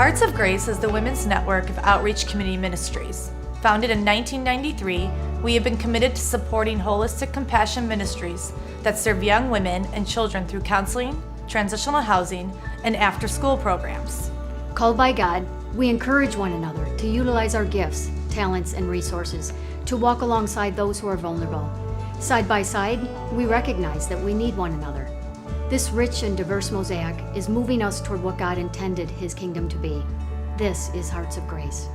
Hearts of Grace is the women's network of Outreach Community Ministries. Founded in 1993, we have been committed to supporting holistic compassion ministries that serve young women and children through counseling, transitional housing, and after-school programs. Called by God, we encourage one another to utilize our gifts, talents, and resources to walk alongside those who are vulnerable. Side by side, we recognize that we need one another. This rich and diverse mosaic is moving us toward what God intended His kingdom to be. This is Hearts of Grace.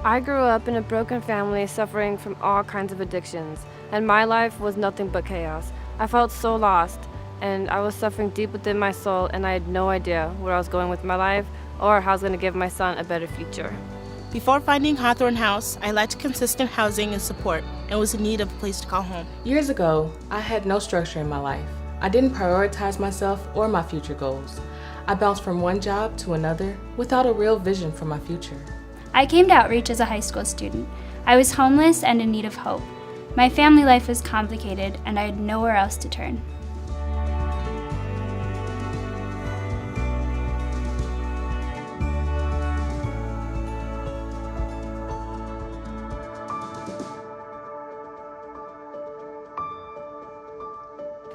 I grew up in a broken family suffering from all kinds of addictions, and my life was nothing but chaos. I felt so lost, and I was suffering deep within my soul, and I had no idea where I was going with my life or how I was going to give my son a better future. Before finding Hawthorne House, I lacked consistent housing and support and was in need of a place to call home. Years ago, I had no structure in my life. I didn't prioritize myself or my future goals. I bounced from one job to another without a real vision for my future. I came to Outreach as a high school student. I was homeless and in need of hope. My family life was complicated, and I had nowhere else to turn.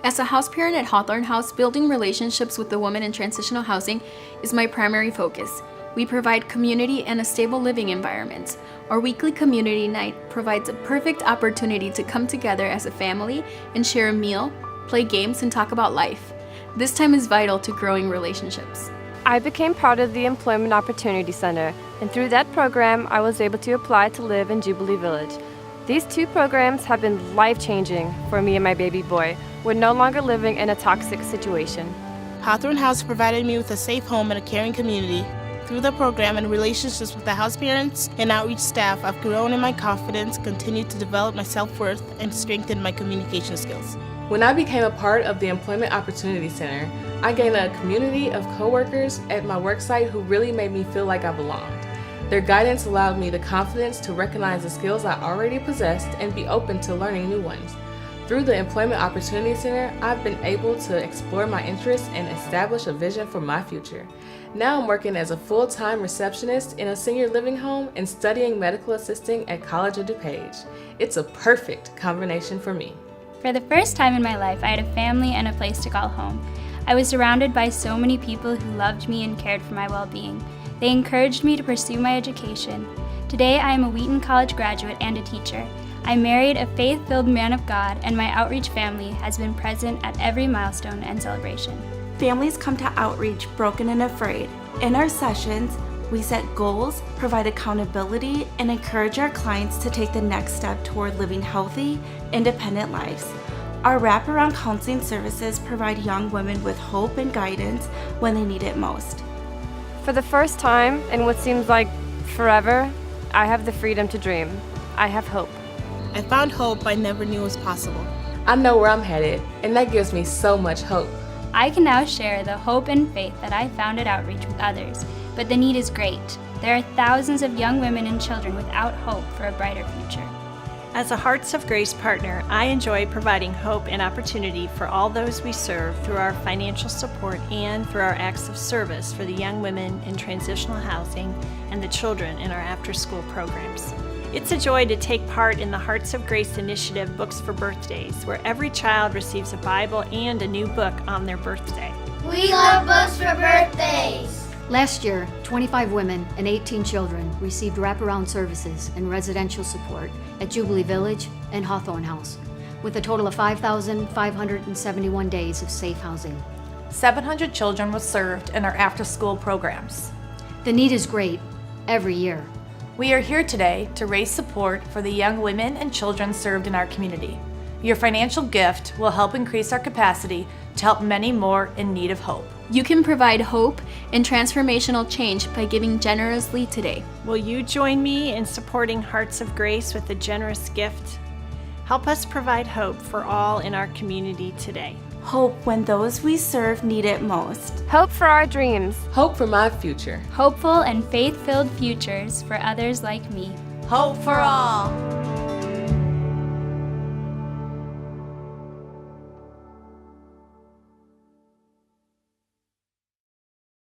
As a house parent at Hawthorne House, building relationships with the women in transitional housing is my primary focus. We provide community and a stable living environment. Our weekly community night provides a perfect opportunity to come together as a family and share a meal, play games, and talk about life. This time is vital to growing relationships. I became part of the Employment Opportunity Center, and through that program, I was able to apply to live in Jubilee Village. These two programs have been life-changing for me and my baby boy. We're no longer living in a toxic situation. Hawthorne House provided me with a safe home and a caring community. Through the program and relationships with the house parents and outreach staff, I've grown in my confidence, continued to develop my self-worth, and strengthened my communication skills. When I became a part of the Employment Opportunity Center, I gained a community of coworkers at my worksite who really made me feel like I belonged. Their guidance allowed me the confidence to recognize the skills I already possessed and be open to learning new ones. Through the Employment Opportunity Center, I've been able to explore my interests and establish a vision for my future. Now I'm working as a full-time receptionist in a senior living home and studying medical assisting at College of DuPage. It's a perfect combination for me. For the first time in my life, I had a family and a place to call home. I was surrounded by so many people who loved me and cared for my well-being. They encouraged me to pursue my education. Today, I am a Wheaton College graduate and a teacher. I married a faith-filled man of God, and my outreach family has been present at every milestone and celebration. Families come to Outreach broken and afraid. In our sessions, we set goals, provide accountability, and encourage our clients to take the next step toward living healthy, independent lives. Our wraparound counseling services provide young women with hope and guidance when they need it most. For the first time in what seems like forever, I have the freedom to dream. I have hope. I found hope I never knew was possible. I know where I'm headed, and that gives me so much hope. I can now share the hope and faith that I found at Outreach with others, but the need is great. There are thousands of young women and children without hope for a brighter future. As a Hearts of Grace partner, I enjoy providing hope and opportunity for all those we serve through our financial support and through our acts of service for the young women in transitional housing and the children in our after-school programs. It's a joy to take part in the Hearts of Grace Initiative Books for Birthdays, where every child receives a Bible and a new book on their birthday. We love books for birthdays! Last year, 25 women and 18 children received wraparound services and residential support at Jubilee Village and Hawthorne House, with a total of 5,571 days of safe housing. 700 children were served in our after-school programs. The need is great every year. We are here today to raise support for the young women and children served in our community. Your financial gift will help increase our capacity to help many more in need of hope. You can provide hope and transformational change by giving generously today. Will you join me in supporting Hearts of Grace with a generous gift? Help us provide hope for all in our community today. Hope when those we serve need it most. Hope for our dreams. Hope for my future. Hopeful and faith-filled futures for others like me. Hope for all.